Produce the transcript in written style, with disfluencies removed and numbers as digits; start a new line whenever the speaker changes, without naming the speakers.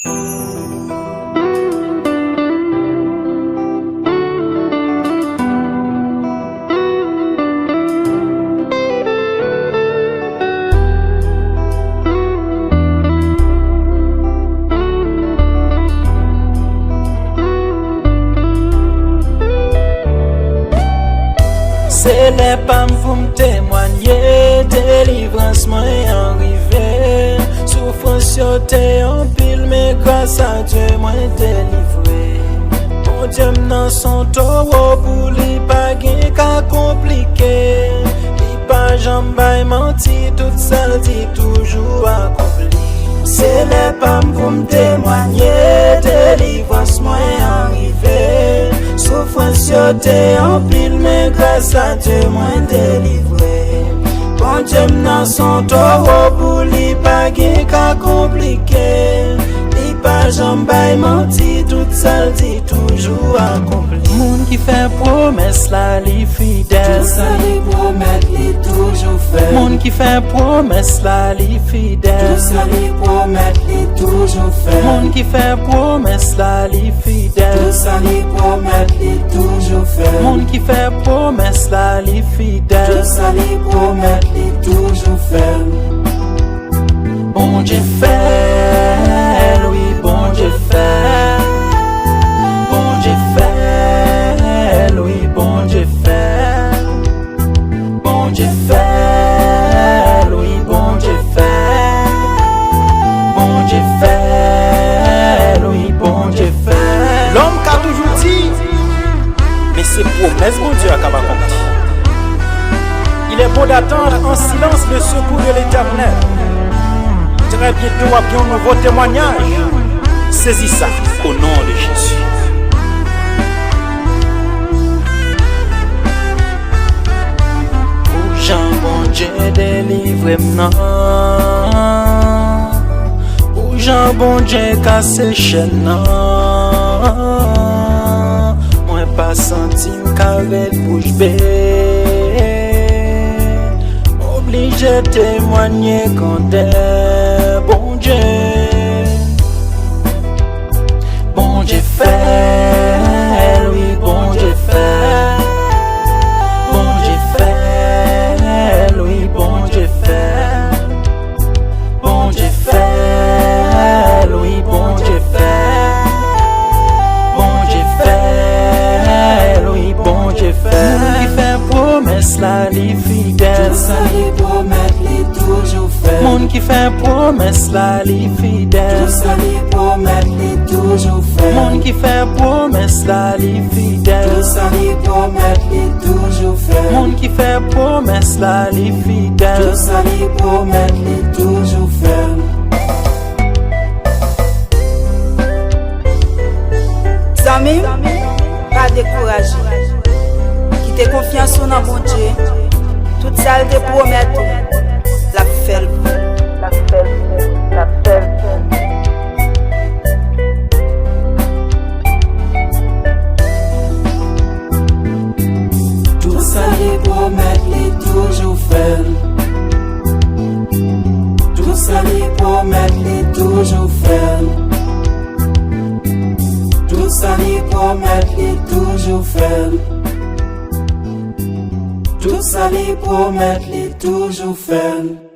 C'est les pam pour me témoigner, délivrance moi arrivé. Souffrance t'es en pile, mais grâce à Dieu moi délivré. Bon Dieu m'nan son taureau pour li pas gen ka compliqué. Li pas jambay menti, tout ça dit toujours accompli. C'est les pam pour me témoigner, délivrance moi arrivé. Souffrance t'es en pile, mais grâce à Dieu moi délivré. Bon Dieu m'nan son taureau pour li pas gen ka compliqué. Li pas jambay menti, tout ça dit toujours accompli. Moun qui fait promesse la li fidèle.
Tout ça li promet li toujours fait.
Moun qui fait promesse la li fidèle.
Tout ça li promet li toujours fait.
Moun qui fait promesse la li fidèle.
Tout ça li promet li toujours fait.
Moun qui fait promesse la li fidèle.
Tout ça li promet li toujours fait.
Bon Dieu fait, oui bon Dieu fait. Bon Dieu fait, oui bon Dieu fait. Bon Dieu fait, oui bon Dieu fait. Bon Dieu fait, oui bon Dieu fait.
L'homme qu'a toujours dit, mais c'est promesse mon Dieu à accompli. Il est bon d'attendre en silence le secours de l'Éternel. Très bientôt, après un nouveau témoignage. Saisis ça au nom de Jésus.
Jean bon Dieu délivre m'nan. Ou Jean bon Dieu casse chaîne nan. Moi pas senti m'carrel bouche bée. Obligé témoigner quand est bon Dieu. Bon Dieu fait, oui bon Dieu fait. Bon Dieu fait, oui bon Dieu fait. Bon Dieu fait, oui bon Dieu fait. Bon Dieu fait, oui bon Dieu fait. Moun qui fait promesse la li fidèle.
Tout ça li promet li toujours fait.
Moun qui fait promesse la li fidèle.
Tout ça li promet li toujours fait.
Moun qui fait promesse la li fidèle.
Tout ça li promet li toujours fait.
Moun qui fait promesse la li fidèle.
Tout ça li promet li toujours fait.
Zami, pas découragé. Quittez confiance en bon Dieu. Toute ça te promet la fait.
Tout ça li promet li toujours fait. Tout ça li promet li toujours fait. Tout ça li promet li toujours fait. Tout ça li promet li toujours fait.